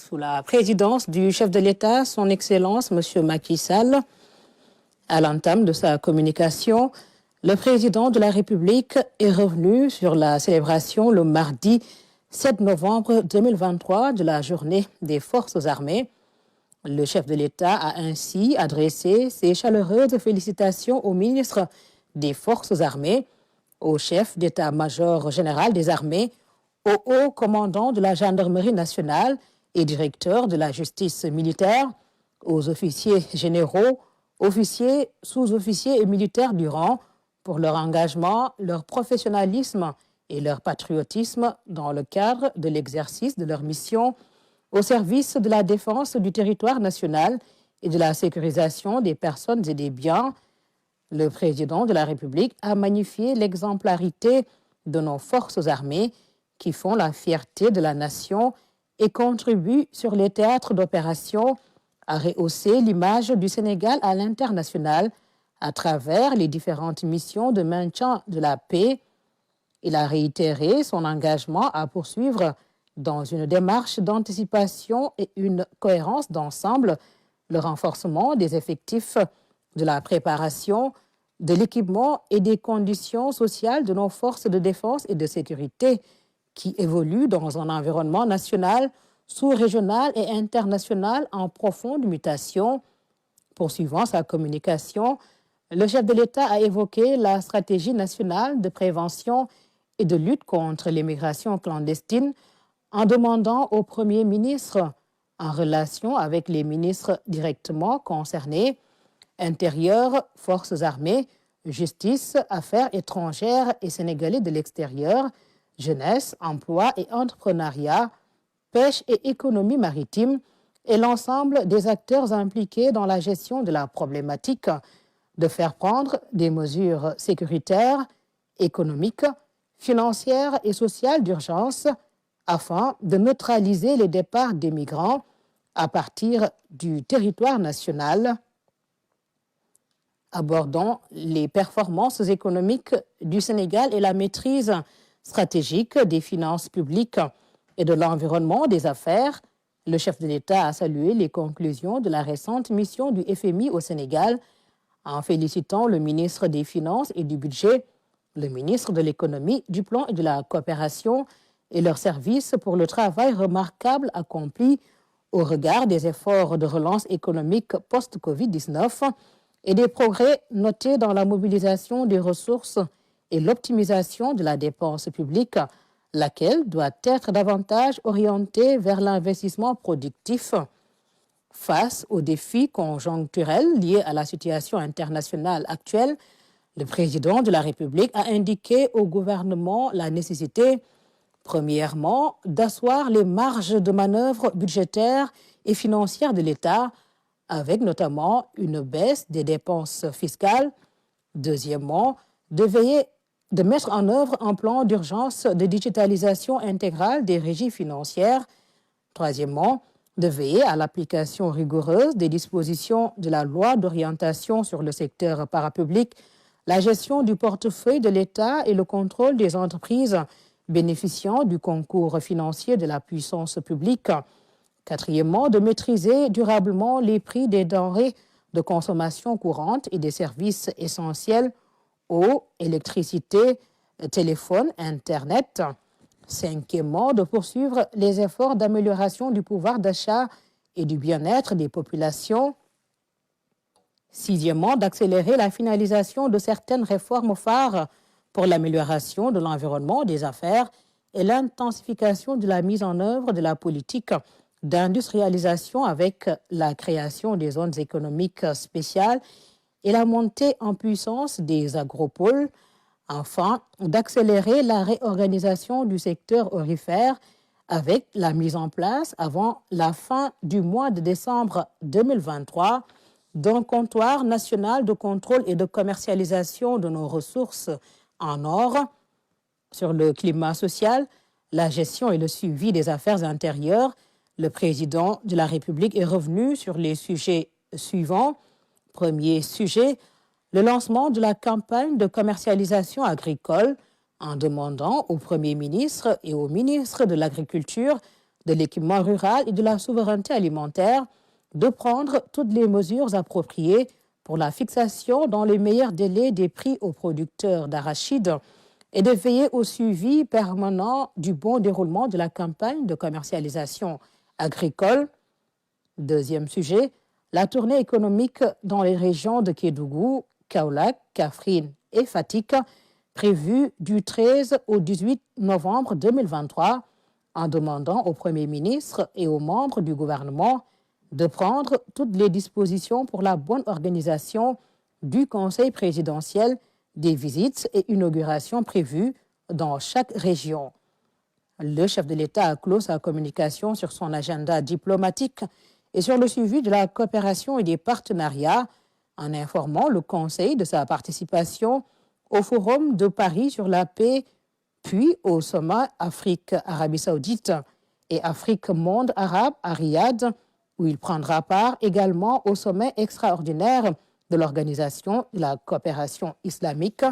sous la présidence du chef de l'État, son Excellence, M. Macky Sall. À l'entame de sa communication, le président de la République est revenu sur la célébration le mardi 7 novembre 2023 de la journée des forces armées. Le chef de l'État a ainsi adressé ses chaleureuses félicitations au ministre des Forces armées, au chef d'état-major général des armées, au haut commandant de la gendarmerie nationale et directeur de la justice militaire, aux officiers généraux, officiers, sous-officiers et militaires du rang pour leur engagement, leur professionnalisme et leur patriotisme dans le cadre de l'exercice de leur mission au service de la défense du territoire national et de la sécurisation des personnes et des biens. Le président de la République a magnifié l'exemplarité de nos forces armées qui font la fierté de la nation et contribuent sur les théâtres d'opération à rehausser l'image du Sénégal à l'international à travers les différentes missions de maintien de la paix. Il a réitéré son engagement à poursuivre dans une démarche d'anticipation et une cohérence d'ensemble le renforcement des effectifs, de la préparation, de l'équipement et des conditions sociales de nos forces de défense et de sécurité qui évoluent dans un environnement national, sous-régional et international en profonde mutation. Poursuivant sa communication, le chef de l'État a évoqué la stratégie nationale de prévention et de lutte contre l'immigration clandestine en demandant au Premier ministre, en relation avec les ministres directement concernés, Intérieur, Forces armées, Justice, Affaires étrangères et Sénégalais de l'extérieur, Jeunesse, Emploi et Entrepreneuriat, Pêche et Économie maritime et l'ensemble des acteurs impliqués dans la gestion de la problématique, de faire prendre des mesures sécuritaires, économiques, financières et sociales d'urgence afin de neutraliser les départs des migrants à partir du territoire national. Abordons les performances économiques du Sénégal et la maîtrise stratégique des finances publiques et de l'environnement des affaires. Le chef de l'État a salué les conclusions de la récente mission du FMI au Sénégal en félicitant le ministre des Finances et du Budget, le ministre de l'Économie, du Plan et de la Coopération et leurs services pour le travail remarquable accompli au regard des efforts de relance économique post-Covid-19 et des progrès notés dans la mobilisation des ressources et l'optimisation de la dépense publique, laquelle doit être davantage orientée vers l'investissement productif. Face aux défis conjoncturels liés à la situation internationale actuelle, le président de la République a indiqué au gouvernement la nécessité, premièrement, d'asseoir les marges de manœuvre budgétaires et financières de l'État, avec notamment une baisse des dépenses fiscales. Deuxièmement, de mettre en œuvre un plan d'urgence de digitalisation intégrale des régies financières. Troisièmement, de veiller à l'application rigoureuse des dispositions de la loi d'orientation sur le secteur parapublic, la gestion du portefeuille de l'État et le contrôle des entreprises bénéficiant du concours financier de la puissance publique. Quatrièmement, de maîtriser durablement les prix des denrées de consommation courante et des services essentiels, eau, électricité, téléphone, Internet. Cinquièmement, de poursuivre les efforts d'amélioration du pouvoir d'achat et du bien-être des populations. Sixièmement, d'accélérer la finalisation de certaines réformes phares pour l'amélioration de l'environnement des affaires et l'intensification de la mise en œuvre de la politique d'industrialisation avec la création des zones économiques spéciales et la montée en puissance des agropoles. Enfin, d'accélérer la réorganisation du secteur aurifère avec la mise en place, avant la fin du mois de décembre 2023, d'un comptoir national de contrôle et de commercialisation de nos ressources en or. Sur le climat social, la gestion et le suivi des affaires intérieures, le président de la République est revenu sur les sujets suivants. Premier sujet, le lancement de la campagne de commercialisation agricole en demandant au Premier ministre et au ministre de l'Agriculture de l'équipement rural et de la souveraineté alimentaire de prendre toutes les mesures appropriées pour la fixation dans les meilleurs délais des prix aux producteurs d'arachides et de veiller au suivi permanent du bon déroulement de la campagne de commercialisation agricole. Deuxième sujet, la tournée économique dans les régions de Kédougou, Kaolack, Kaffrine et Fatick, prévue du 13 au 18 novembre 2023, en demandant au Premier ministre et aux membres du gouvernement de prendre toutes les dispositions pour la bonne organisation du Conseil présidentiel, des visites et inaugurations prévues dans chaque région. Le chef de l'État a clos sa communication sur son agenda diplomatique et sur le suivi de la coopération et des partenariats en informant le Conseil de sa participation au Forum de Paris sur la paix, puis au sommet Afrique-Arabie Saoudite et Afrique-Monde arabe à Riyad, où il prendra part également au sommet extraordinaire de l'Organisation de la coopération islamique.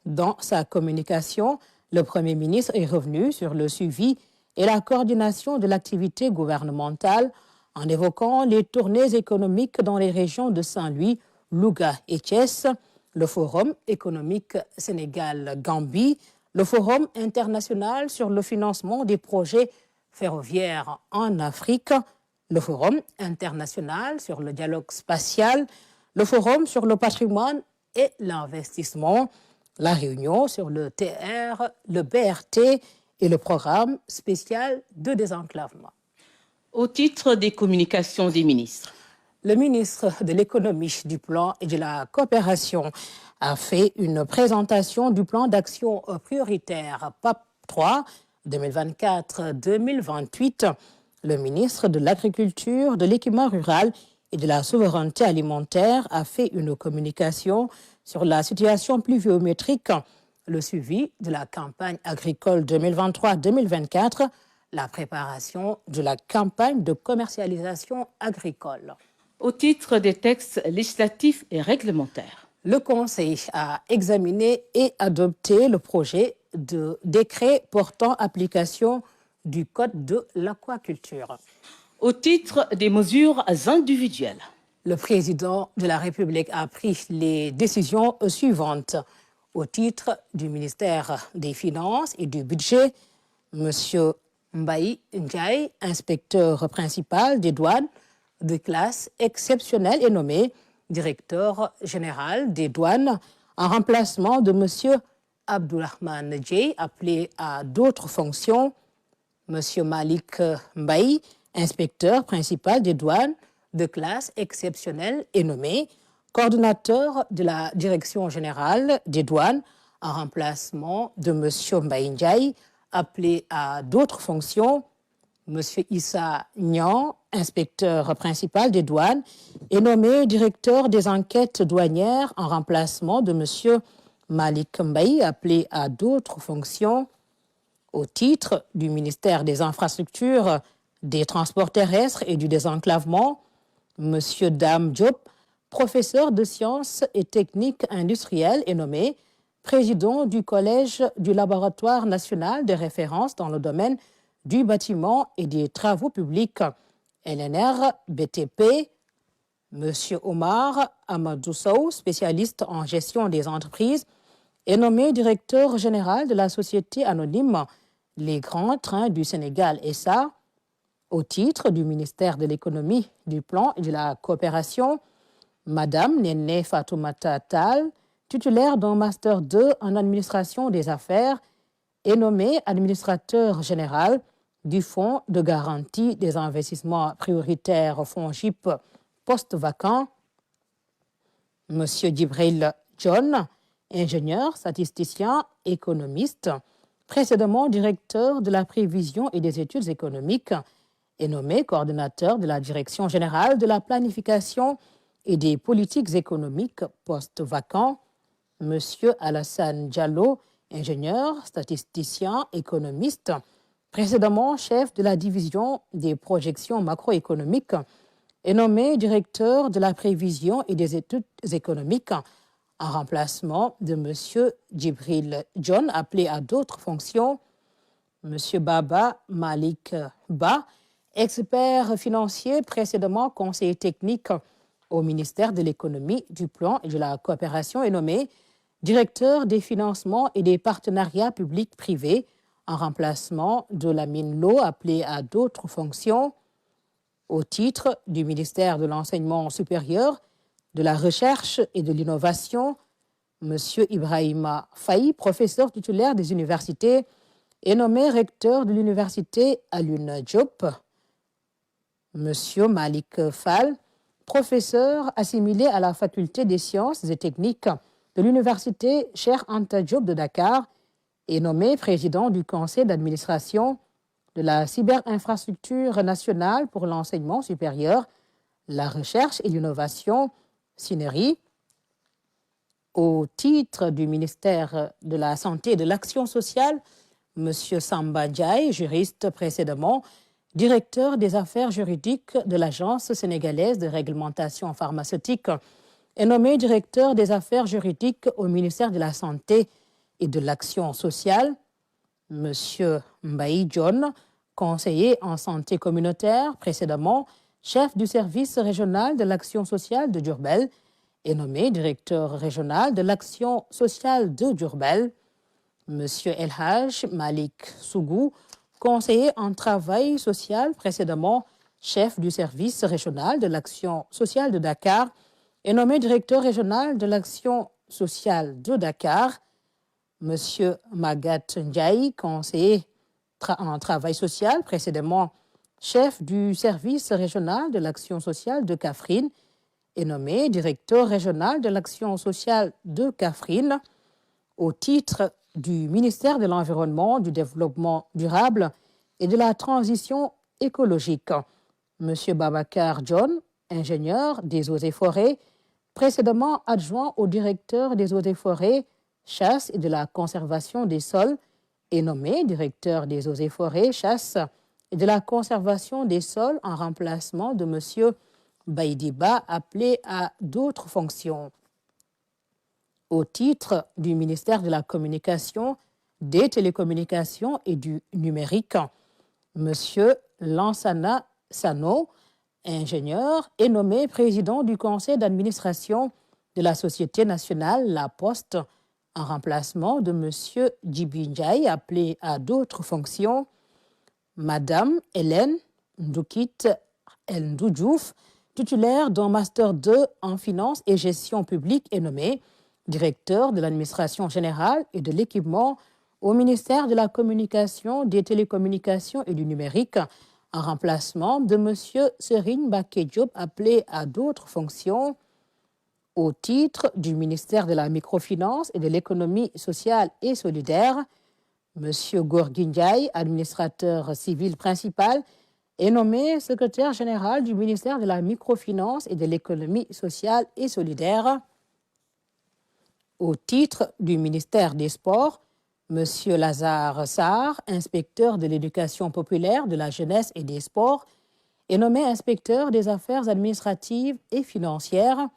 Dans sa communication, le Premier ministre est revenu sur le suivi et la coordination de l'activité gouvernementale en évoquant les tournées économiques dans les régions de Saint-Louis, Louga et Thiès, le Forum économique Sénégal-Gambie, le Forum international sur le financement des projets ferroviaires en Afrique, le Forum international sur le dialogue spatial, le Forum sur le patrimoine et l'investissement, la réunion sur le TR, le BRT et le programme spécial de désenclavement. Au titre des communications des ministres. Le ministre de l'économie, du plan et de la coopération a fait une présentation du plan d'action prioritaire PAP 3 2024-2028. Le ministre de l'Agriculture, de l'Équipement rural et de la souveraineté alimentaire a fait une communication sur la situation pluviométrique, le suivi de la campagne agricole 2023-2024, la préparation de la campagne de commercialisation agricole. Au titre des textes législatifs et réglementaires. Le Conseil a examiné et adopté le projet de décret portant application du Code de l'aquaculture. Au titre des mesures individuelles. Le président de la République a pris les décisions suivantes. Au titre du ministère des Finances et du Budget, M. Mbaye Ndiaye, inspecteur principal des douanes de classe exceptionnelle, est nommé directeur général des douanes en remplacement de M. Abdourahmane Djei, appelé à d'autres fonctions. M. Malik Mbaye, inspecteur principal des douanes de classe exceptionnelle, est nommé coordonnateur de la direction générale des douanes en remplacement de M. Mbaye Ndiaye, appelé à d'autres fonctions. M. Issa Nyan, inspecteur principal des douanes, est nommé directeur des enquêtes douanières en remplacement de M. Malik Mbaye, appelé à d'autres fonctions. Au titre du ministère des Infrastructures, des Transports terrestres et du désenclavement, M. Dame Diop, professeur de sciences et techniques industrielles, est nommé président du Collège du Laboratoire national de référence dans le domaine du bâtiment et des travaux publics, LNR BTP. M. Omar Amadou Sow, spécialiste en gestion des entreprises, est nommé directeur général de la société anonyme Les Grands Trains du Sénégal SA. Au titre du ministère de l'Économie, du Plan et de la Coopération, Madame Néné Fatoumata Tal, titulaire d'un Master 2 en administration des affaires, est nommée administrateur général du Fonds de garantie des investissements prioritaires FONGIP post-vacant. M. Djibril John, ingénieur, statisticien, économiste, précédemment directeur de la prévision et des études économiques, est nommé coordonnateur de la Direction générale de la planification et des politiques économiques post-vacant. M. Alassane Diallo, ingénieur, statisticien, économiste, précédemment chef de la division des projections macroéconomiques, est nommé directeur de la prévision et des études économiques en remplacement de M. Djibril John, appelé à d'autres fonctions. M. Baba Malik Ba, expert financier, précédemment conseiller technique au ministère de l'Économie, du Plan et de la Coopération, est nommé directeur des financements et des partenariats publics-privés en remplacement de Lamine Lo, appelé à d'autres fonctions au titre du ministère de l'Enseignement supérieur, de la Recherche et de l'Innovation. M. Ibrahima Faye, professeur titulaire des universités, est nommé recteur de l'université Alioune Diop. M. Malik Fall, professeur assimilé à la faculté des sciences et techniques de l'université Cheikh Anta Diop de Dakar, est nommé président du conseil d'administration de la cyberinfrastructure nationale pour l'enseignement supérieur, la recherche et l'innovation, CINERI. Au titre du ministère de la Santé et de l'Action sociale, M. Samba Ndiaye, juriste précédemment, directeur des affaires juridiques de l'Agence sénégalaise de réglementation pharmaceutique, est nommé directeur des affaires juridiques au ministère de la Santé et de l'Action sociale. M. Mbaye John, conseiller en santé communautaire, précédemment chef du service régional de l'action sociale de Diourbel, est nommé directeur régional de l'action sociale de Diourbel. M. El Haj Malik Sougou, conseiller en travail social, précédemment chef du service régional de l'action sociale de Dakar, est nommé directeur régional de l'action sociale de Dakar. M. Magat Ndiaye, conseiller en travail social, précédemment chef du service régional de l'action sociale de Kaffrine, est nommé directeur régional de l'action sociale de Kaffrine au titre du ministère de l'Environnement, du Développement durable et de la Transition écologique. M. Babacar John, ingénieur des eaux et forêts, précédemment adjoint au directeur des eaux et forêts, chasse et de la conservation des sols, est nommé directeur des eaux et forêts, chasse et de la conservation des sols en remplacement de M. Baïdiba, appelé à d'autres fonctions. Au titre du ministère de la Communication, des Télécommunications et du Numérique, M. Lansana Sano, ingénieur, est nommé président du conseil d'administration de la Société nationale La Poste, en remplacement de M. Djibi Ndiaye, appelé à d'autres fonctions. Madame Hélène Ndoukit Ndoujouf, titulaire d'un Master 2 en finance et gestion publique, est nommée directeur de l'administration générale et de l'équipement au ministère de la Communication, des Télécommunications et du Numérique, en remplacement de M. Serigne Mbacké Diop, appelé à d'autres fonctions. Au titre du ministère de la Microfinance et de l'Économie sociale et solidaire, M. Gorgui Ndiaye, administrateur civil principal, est nommé secrétaire général du ministère de la Microfinance et de l'Économie sociale et solidaire. Au titre du ministère des Sports, M. Lazare Sarr, inspecteur de l'éducation populaire, de la jeunesse et des sports, est nommé inspecteur des affaires administratives et financières.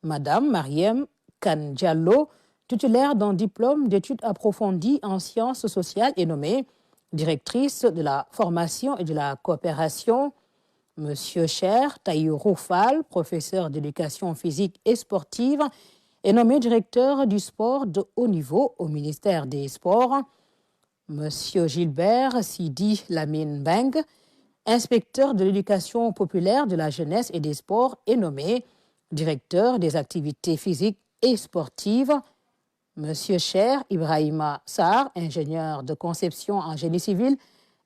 Madame Mariem Kane Diallo, titulaire d'un diplôme d'études approfondies en sciences sociales, est nommée directrice de la formation et de la coopération. Monsieur Cher Taïrou Fall, professeur d'éducation physique et sportive, est nommé directeur du sport de haut niveau au ministère des Sports. Monsieur Gilbert Sidi Lamine Beng, inspecteur de l'éducation populaire, de la jeunesse et des sports, est nommé directeur des activités physiques et sportives. Monsieur Cher Ibrahima Sarr, ingénieur de conception en génie civil,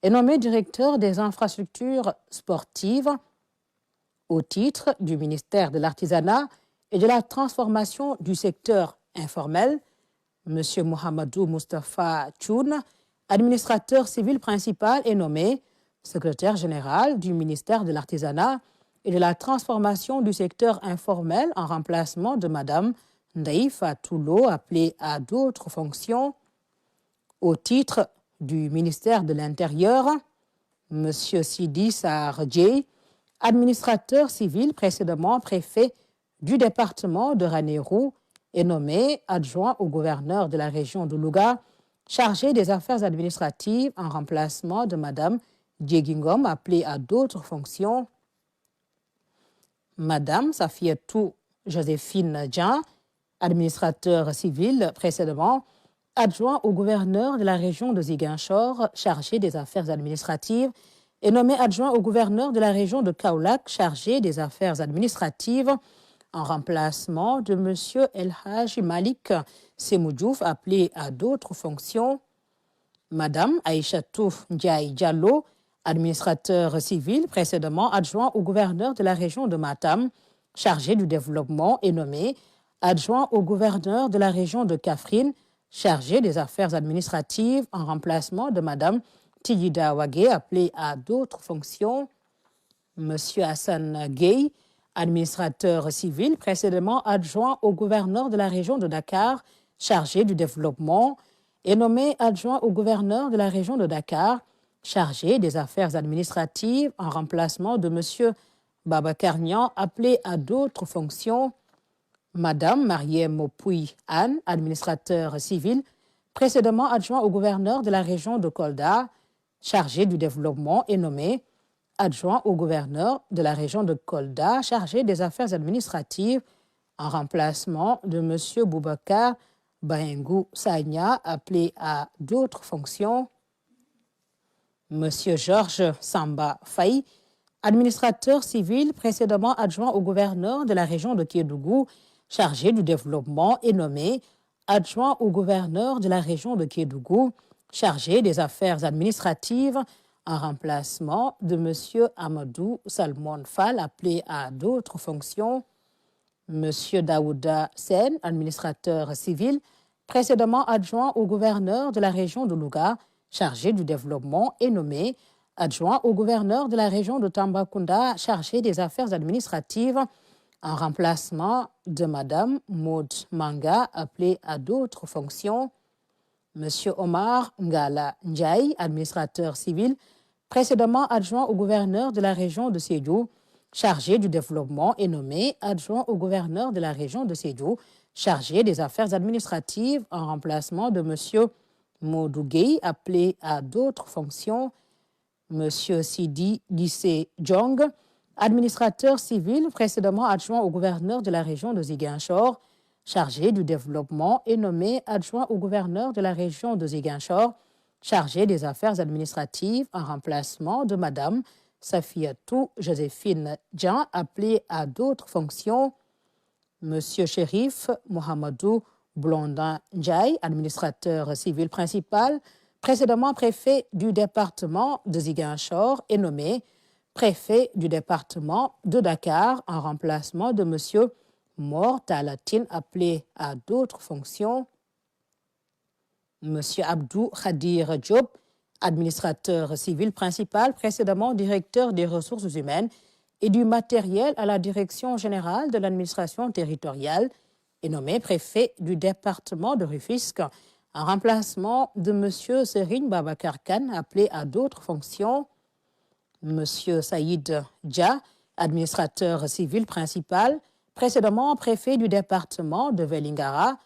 est nommé directeur des infrastructures sportives au titre du ministère de l'Artisanat et de la transformation du secteur informel. Monsieur Mohamedou Moustapha Tchoun, administrateur civil principal, est nommé secrétaire général du ministère de l'Artisanat et de la transformation du secteur informel en remplacement de Madame Ndaïfa Toulo, appelée à d'autres fonctions. Au titre du ministère de l'Intérieur, M. Sidi Sarr Djei, administrateur civil, précédemment préfet du département de Ranérou, est nommé adjoint au gouverneur de la région de Louga, chargée des affaires administratives en remplacement de Madame Diegingom, appelée à d'autres fonctions. Madame Safiatou Joséphine Djan, administrateur civil précédemment, adjoint au gouverneur de la région de Ziguinchor, chargé des affaires administratives, est nommé adjoint au gouverneur de la région de Kaolack, chargé des affaires administratives, en remplacement de M. El Haji Malik Semoudjouf, appelé à d'autres fonctions. Madame Aïchatou Ndiaye Diallo, administrateur civil, précédemment adjoint au gouverneur de la région de Matam, chargé du développement, est nommé adjoint au gouverneur de la région de Kaffrine, chargé des affaires administratives, en remplacement de Madame Tigida Wagé, appelée à d'autres fonctions. Monsieur Hassan Gueye, administrateur civil, précédemment adjoint au gouverneur de la région de Dakar, chargé du développement, est nommé adjoint au gouverneur de la région de Dakar, chargé des affaires administratives, en remplacement de M. Babacar Niang, appelé à d'autres fonctions. Madame Mariem Pouy Anne, administrateur civil, précédemment adjoint au gouverneur de la région de Kolda, chargé du développement, est nommé adjoint au gouverneur de la région de Kolda, chargé des affaires administratives, en remplacement de M. Boubacar Bahengou Sagna, appelé à d'autres fonctions. M. Georges Samba Faye, administrateur civil, précédemment adjoint au gouverneur de la région de Kédougou, chargé du développement, est nommé adjoint au gouverneur de la région de Kédougou, chargé des affaires administratives, en remplacement de M. Amadou Salmon Fall, appelé à d'autres fonctions. M. Daouda Sen, administrateur civil, précédemment adjoint au gouverneur de la région de Louga, chargé du développement, est nommé adjoint au gouverneur de la région de Tambacounda, chargé des affaires administratives, en remplacement de Mme Maud Manga, appelée à d'autres fonctions. M. Omar Ngala Ndiaye, administrateur civil, précédemment adjoint au gouverneur de la région de Sédhiou, chargé du développement, est nommé adjoint au gouverneur de la région de Sédhiou, chargé des affaires administratives, en remplacement de M. Modou Gueye, appelé à d'autres fonctions. M. Sidi Gissé Djong, administrateur civil, précédemment adjoint au gouverneur de la région de Ziguinchor, chargé du développement, est nommé adjoint au gouverneur de la région de Ziguinchor, chargé des affaires administratives, en remplacement de Mme Safiatou Joséphine Djan, appelée à d'autres fonctions. M. Chérif Mohamedou Blondin Ndiaye, administrateur civil principal, précédemment préfet du département de Ziguinchor, est nommé préfet du département de Dakar, en remplacement de M. Mor Talatine, appelé à d'autres fonctions. M. Abdou Khadir Diop, administrateur civil principal, précédemment directeur des ressources humaines et du matériel à la direction générale de l'administration territoriale, est nommé préfet du département de Rufisque, en remplacement de M. Serigne Babacar Kane, appelé à d'autres fonctions. M. Saïd Dia, administrateur civil principal, précédemment préfet du département de Vélingara,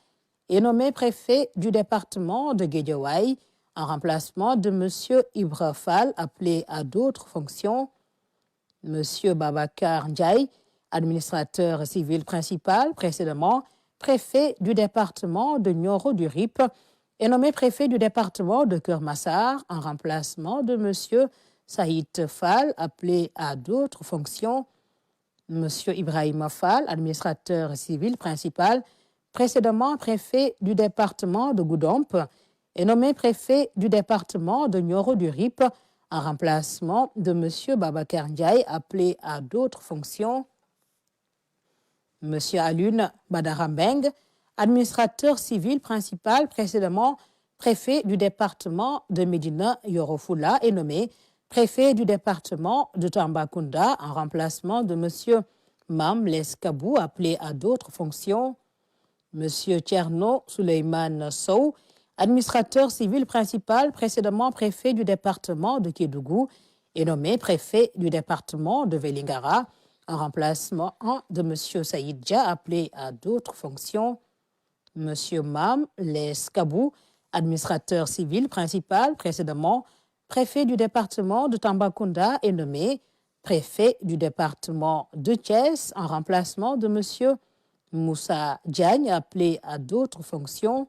est nommé préfet du département de Guédiawaye, en remplacement de M. Ibra Fall, appelé à d'autres fonctions. M. Babacar Ndiaye, administrateur civil principal, précédemment préfet du département de Nioro-du-Rip, est nommé préfet du département de Keur-Massar, en remplacement de M. Saïd Fall, appelé à d'autres fonctions. M. Ibrahima Fall, administrateur civil principal, précédemment préfet du département de Goudomp, est nommé préfet du département de Nioro-du-Rip, en remplacement de M. Babacar Ndiaye, appelé à d'autres fonctions. M. Alun Badarambeng, administrateur civil principal, précédemment préfet du département de Médina Yoro-Fula, est nommé préfet du département de Tambacounda, en remplacement de M. Mam Leskabou, appelé à d'autres fonctions. M. Tcherno Suleiman Sow, administrateur civil principal, précédemment préfet du département de Kédougou, est nommé préfet du département de Vélingara, en remplacement de M. Saïd Dia, appelé à d'autres fonctions. M. Mam Leskabou, administrateur civil principal, précédemment préfet du département de Tambacounda, est nommé préfet du département de Thiès en remplacement de M. Moussa Diagne, appelé à d'autres fonctions.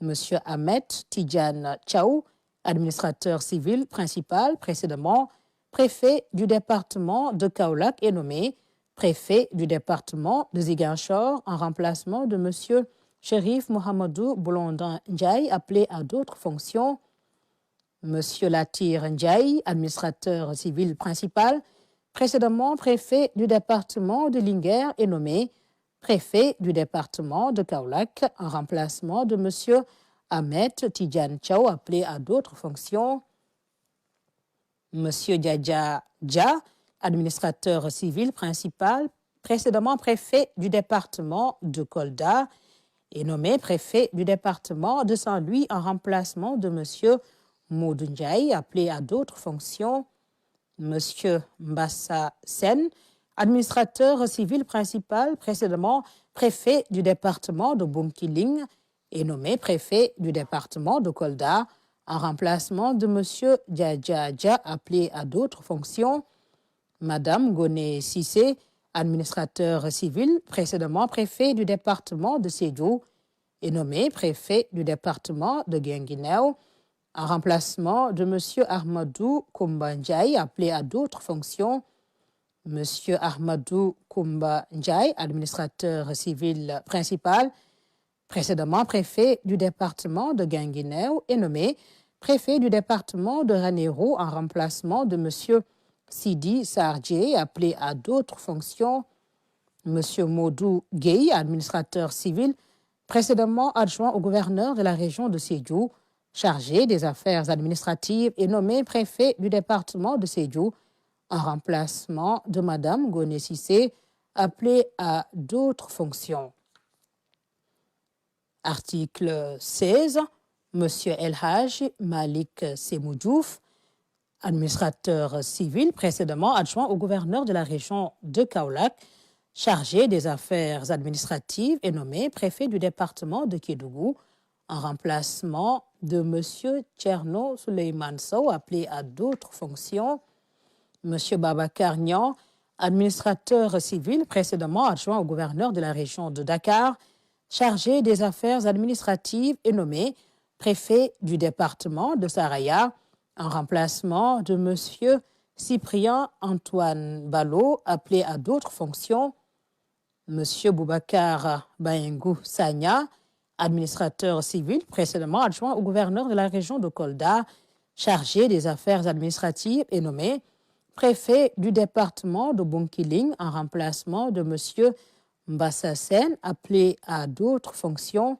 M. Ahmed Tidjane Tchaou, administrateur civil principal, précédemment préfet du département de Kaolack, est nommé préfet du département de Ziguinchor en remplacement de M. Chérif Mohamedou Blondin Ndiaye, appelé à d'autres fonctions. M. Latir Ndiaye, administrateur civil principal, précédemment préfet du département de Linguère, est nommé préfet du département de Kaolack en remplacement de M. Ahmed Tidjane Tchaou, appelé à d'autres fonctions. M. Djadja Dja, administrateur civil principal, précédemment préfet du département de Kolda, est nommé préfet du département de Saint-Louis en remplacement de M. Modou Ndiaye, appelé à d'autres fonctions. M. Mbassa Sen, administrateur civil principal, précédemment préfet du département de Bunkiling, est nommé préfet du département de Kolda en remplacement de M. Djadja Dja, appelé à d'autres fonctions. Madame Goné Sissé, administrateur civil, précédemment préfet du département de Sédhiou, est nommé préfet du département de Guinguinéo en remplacement de M. Ahmadou Koumba Ndiaye, appelé à d'autres fonctions. M. Ahmadou Koumba Ndiaye, administrateur civil principal, précédemment préfet du département de Guinguinéo, est nommé préfet du département de Ranérou en remplacement de M. Sidi Sardjé, appelé à d'autres fonctions. M. Modou Gueye, administrateur civil, précédemment adjoint au gouverneur de la région de Sédhiou, chargé des affaires administratives, est nommé préfet du département de Sédhiou en remplacement de Mme Goné Sissé, appelée à d'autres fonctions. Article 16. M. El Hadj Malik Semoudjouf, administrateur civil, précédemment adjoint au gouverneur de la région de Kaolack, chargé des affaires administratives, est nommé préfet du département de Kédougou en remplacement de M. Tcherno Souleymane Sow, appelé à d'autres fonctions. M. Babacar Niang, administrateur civil, précédemment adjoint au gouverneur de la région de Dakar, chargé des affaires administratives, est nommé préfet du département de Saraya en remplacement de M. Cyprien Antoine Ballot, appelé à d'autres fonctions. M. Boubacar Bayengou Sagna, administrateur civil, précédemment adjoint au gouverneur de la région de Kolda, chargé des affaires administratives, est nommé préfet du département de Bunkiling en remplacement de M. Mbassa Sen, appelé à d'autres fonctions.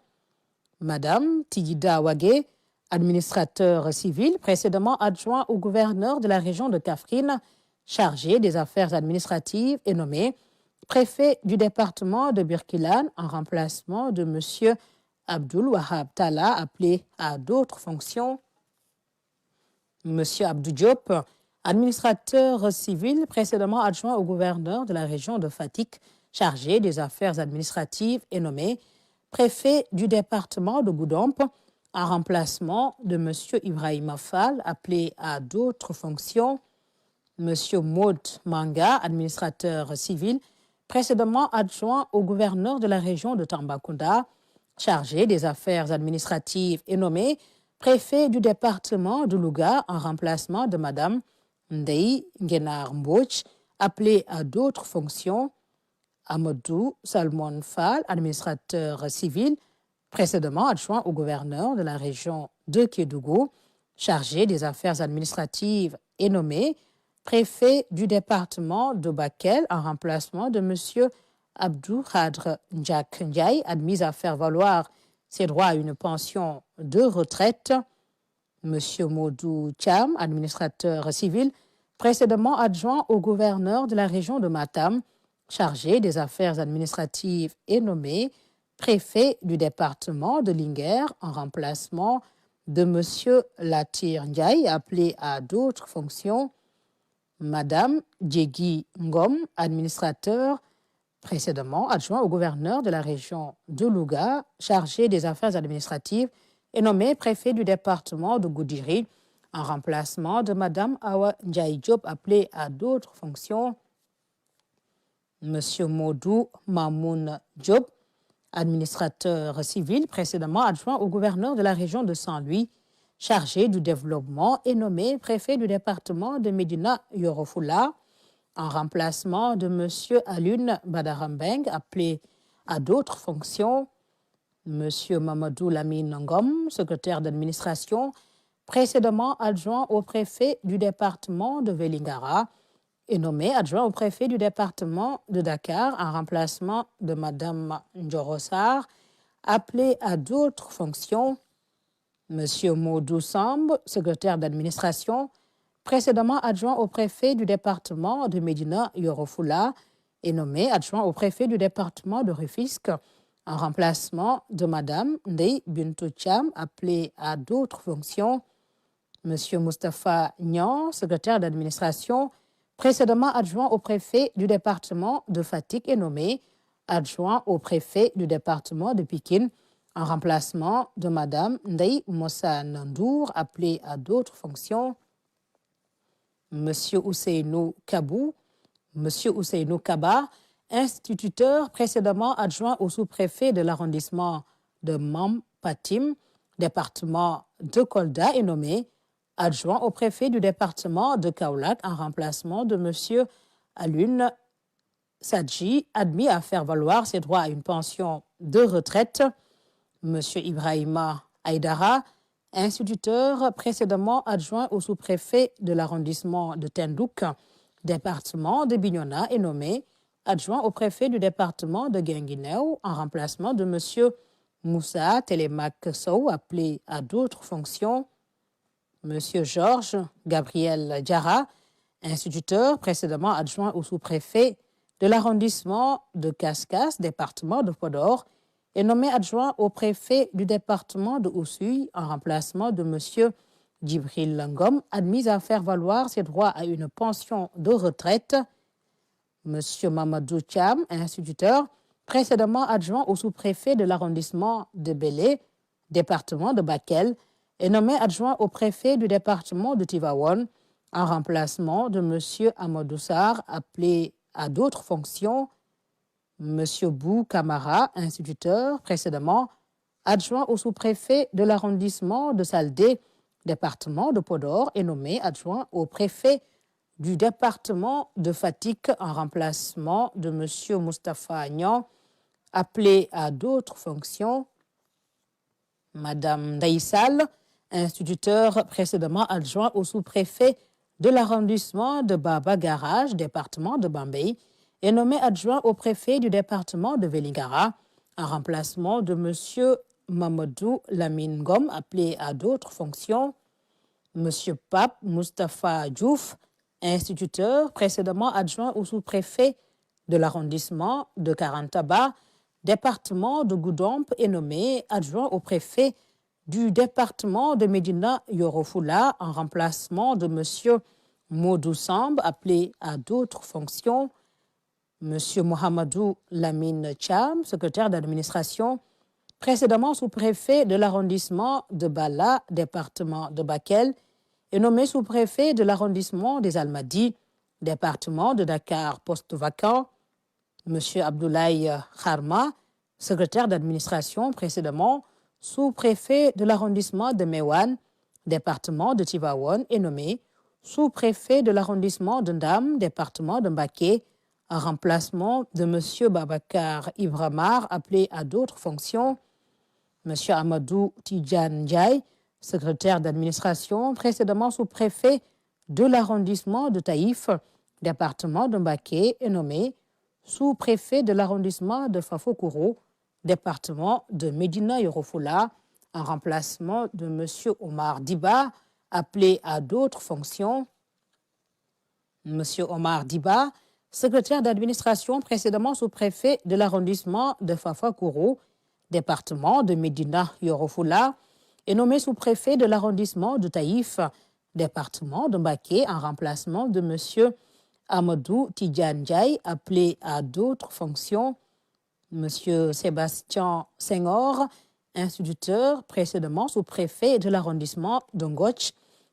Madame Tigida Wagé, administrateur civil, précédemment adjoint au gouverneur de la région de Kaffrine, chargé des affaires administratives, est nommé préfet du département de Birkilane en remplacement de M. Abdul Wahab Talla, appelé à d'autres fonctions. M. Abdou Diop, administrateur civil, précédemment adjoint au gouverneur de la région de Fatick, chargé des affaires administratives, est nommé préfet du département de Goudomp en remplacement de M. Ibrahima Fall, appelé à d'autres fonctions. M. Maud Manga, administrateur civil, précédemment adjoint au gouverneur de la région de Tambacounda, chargé des affaires administratives, est nommé préfet du département de Louga en remplacement de Mme Ndei Ngenar Mbouch, appelé à d'autres fonctions. Amadou Salmon Fall, administrateur civil, précédemment adjoint au gouverneur de la région de Kédougou, chargé des affaires administratives, est nommé préfet du département de Bakel en remplacement de M. Abdou Khadr Ndjak Ndiaye, admis à faire valoir ses droits à une pension de retraite. M. Modou Thiam, administrateur civil, précédemment adjoint au gouverneur de la région de Matam, chargé des affaires administratives, est nommé préfet du département de Linguère en remplacement de M. Latir Ndiaye, appelé à d'autres fonctions. Madame Djegui Ngom, administrateur, précédemment adjoint au gouverneur de la région de Louga, chargé des affaires administratives, est nommé préfet du département de Goudiri en remplacement de Mme Awa Ndiaye Diop, appelée à d'autres fonctions. M. Modou Mamoun Diop, administrateur civil précédemment adjoint au gouverneur de la région de Saint-Louis, chargé du développement, est nommé préfet du département de Médina Yoro Fula en remplacement de M. Alun Badarambeng, appelé à d'autres fonctions. M. Mamadou Lamine Ngom, secrétaire d'administration, précédemment adjoint au préfet du département de Vélingara, est nommé adjoint au préfet du département de Dakar en remplacement de Mme Njorosar, appelée à d'autres fonctions. M. Modou Samb, secrétaire d'administration, précédemment adjoint au préfet du département de Médina Yoro Fula, est nommé adjoint au préfet du département de Rufisque en remplacement de Mme Ndeye Bintou Thiam, appelée à d'autres fonctions. M. Moustapha Nian, secrétaire d'administration, précédemment adjoint au préfet du département de Fatick, est nommé adjoint au préfet du département de Pikine en remplacement de Mme Ndeye Moussa Nandour, appelée à d'autres fonctions. M. Ousseynou Kabou, M. Ousseynou Kaba, instituteur précédemment adjoint au sous-préfet de l'arrondissement de Mampatim, département de Kolda, est nommé adjoint au préfet du département de Kaolack en remplacement de M. Alun Sadji, admis à faire valoir ses droits à une pension de retraite. M. Ibrahima Aïdara, instituteur précédemment adjoint au sous-préfet de l'arrondissement de Tendouk, département de Bignona, est nommé adjoint au préfet du département de Guinguinéo en remplacement de M. Moussa Télémac Sow, appelé à d'autres fonctions. M. Georges Gabriel Diarra, instituteur précédemment adjoint au sous-préfet de l'arrondissement de Kaskas, département de Podor, est nommé adjoint au préfet du département de Oussouye en remplacement de M. Djibril Ngom, admis à faire valoir ses droits à une pension de retraite. M. Mamadou Thiam, instituteur, précédemment adjoint au sous-préfet de l'arrondissement de Bélé, département de Bakel, est nommé adjoint au préfet du département de Tivaouane en remplacement de M. Amadou Sarr, appelé à d'autres fonctions. M. Bou Kamara, instituteur, précédemment adjoint au sous-préfet de l'arrondissement de Saldé, département de Podor, est nommé adjoint au préfet du département de Fatick en remplacement de M. Moustapha Nian, appelé à d'autres fonctions. Mme Daïsal, instituteur précédemment adjoint au sous-préfet de l'arrondissement de Baba Garage, département de Bambey, est nommé adjoint au préfet du département de Vélingara en remplacement de M. Mamadou Lamine Ngom, appelé à d'autres fonctions. M. Pape Moustapha Diouf, instituteur précédemment adjoint au sous-préfet de l'arrondissement de Karantaba, département de Goudomp, est nommé adjoint au préfet du département de Médina Yoro Fula en remplacement de M. Modou Samb, appelé à d'autres fonctions. M. Mohamedou Lamine Thiam, secrétaire d'administration, précédemment sous-préfet de l'arrondissement de Bala, département de Bakel, est nommé sous-préfet de l'arrondissement des Almadies, département de Dakar, poste vacant. M. Abdoulaye Kharma, secrétaire d'administration, précédemment sous-préfet de l'arrondissement de Mewan, département de Tivaouane, est nommé sous-préfet de l'arrondissement de Ndam, département de Mbaké, en remplacement de M. Babacar Ibramar, appelé à d'autres fonctions. M. Amadou Tidjane Ndiaye, secrétaire d'administration, précédemment sous-préfet de l'arrondissement de Taïf, département de Mbaké, est nommé sous-préfet de l'arrondissement de Fafokoro, département de Médina Yoro Fula, en remplacement de M. Omar Diba, appelé à d'autres fonctions. M. Omar Diba, secrétaire d'administration précédemment sous-préfet de l'arrondissement de Fafakoro, département de Médina Yoro Fula, est nommé sous-préfet de l'arrondissement de Taïf, département de Mbaké, en remplacement de M. Amadou Tidjane Ndiaye, appelé à d'autres fonctions. M. Sébastien Senghor, instituteur précédemment sous-préfet de l'arrondissement de Ngoch,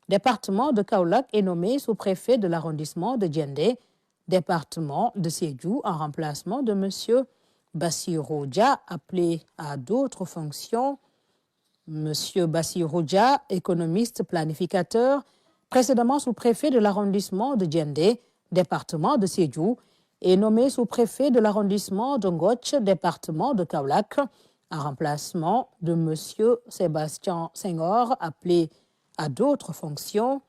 département de Kaolack, est nommé sous-préfet de l'arrondissement de Djendé, département de Sédhiou, en remplacement de M. Bassirou Dia, appelé à d'autres fonctions. M. Bassirou Dia, économiste planificateur, précédemment sous-préfet de l'arrondissement de Djendé, département de Sédhiou, est nommé sous-préfet de l'arrondissement de Ngoch, département de Kaolack, en remplacement de M. Sébastien Senghor, appelé à d'autres fonctions.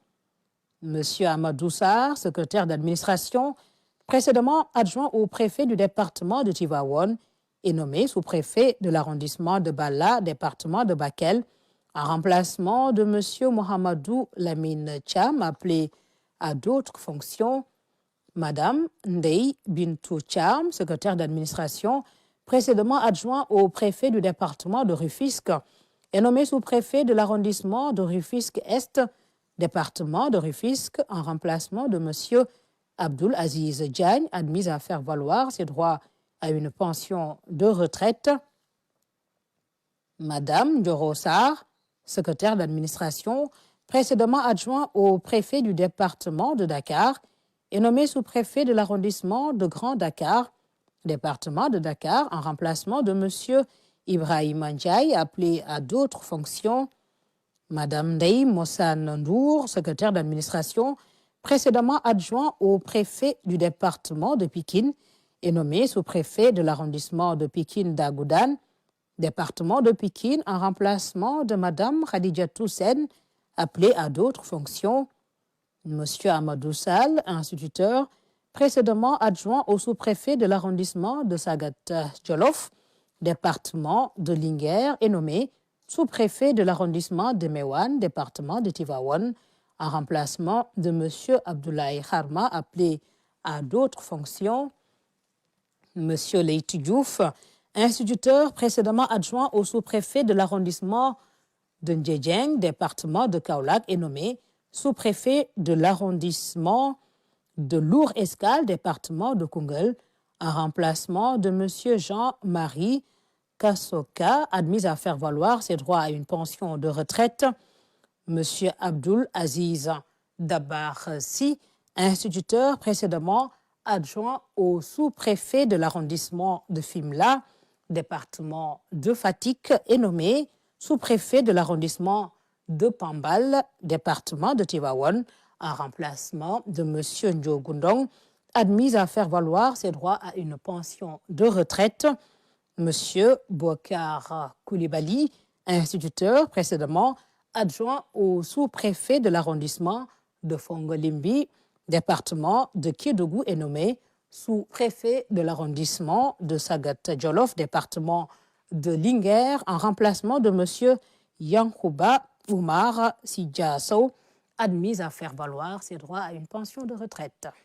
M. Amadou Sarr, secrétaire d'administration, précédemment adjoint au préfet du département de Tivaouane, est nommé sous-préfet de l'arrondissement de Bala, département de Bakel, en remplacement de M. Mohamedou Lamine Cham, appelé à d'autres fonctions. Madame Ndei Bintou Cham, secrétaire d'administration, précédemment adjoint au préfet du département de Rufisque, est nommé sous-préfet de l'arrondissement de Rufisque-Est, département de Rufisque, en remplacement de M. Abdoul Aziz Diagne, admis à faire valoir ses droits à une pension de retraite. Madame Dioro Sarr, secrétaire d'administration, précédemment adjoint au préfet du département de Dakar, est nommé sous-préfet de l'arrondissement de Grand Dakar, département de Dakar, en remplacement de M. Ibrahim Ndiaye, appelé à d'autres fonctions. Madame Ndei Mossane Ndour, secrétaire d'administration, précédemment adjoint au préfet du département de Pikine, est nommée sous-préfet de l'arrondissement de Pikine-Dagoudane, département de Pikine, en remplacement de Madame Khadijatou Sen, appelée à d'autres fonctions. Monsieur Amadou Sall, instituteur, précédemment adjoint au sous-préfet de l'arrondissement de Sagat-Djolof, département de Linguère, est nommé sous-préfet de l'arrondissement de Mewan, département de Tivaouane, en remplacement de M. Abdoulaye Harma, appelé à d'autres fonctions. M. Leïti Diouf, instituteur, précédemment adjoint au sous-préfet de l'arrondissement de Ndjedjeng, département de Kaolack, est nommé sous-préfet de l'arrondissement de Lour-Escale, département de Koungheul, en remplacement de M. Jean-Marie Kassoka, admis à faire valoir ses droits à une pension de retraite. M. Abdoul Aziz Dabarsi, instituteur, précédemment adjoint au sous-préfet de l'arrondissement de Fimela, département de Fatick, est nommé sous-préfet de l'arrondissement de Pambal, département de Tivaouane, en remplacement de M. Ndjogundong, admis à faire valoir ses droits à une pension de retraite. M. Bokar Koulibaly, instituteur, précédemment adjoint au sous-préfet de l'arrondissement de Fongolimbi, département de Kédougou, est nommé sous-préfet de l'arrondissement de Sagat-Djolof, département de Linguère, en remplacement de M. Yankouba Oumar Sidjasso, admis à faire valoir ses droits à une pension de retraite.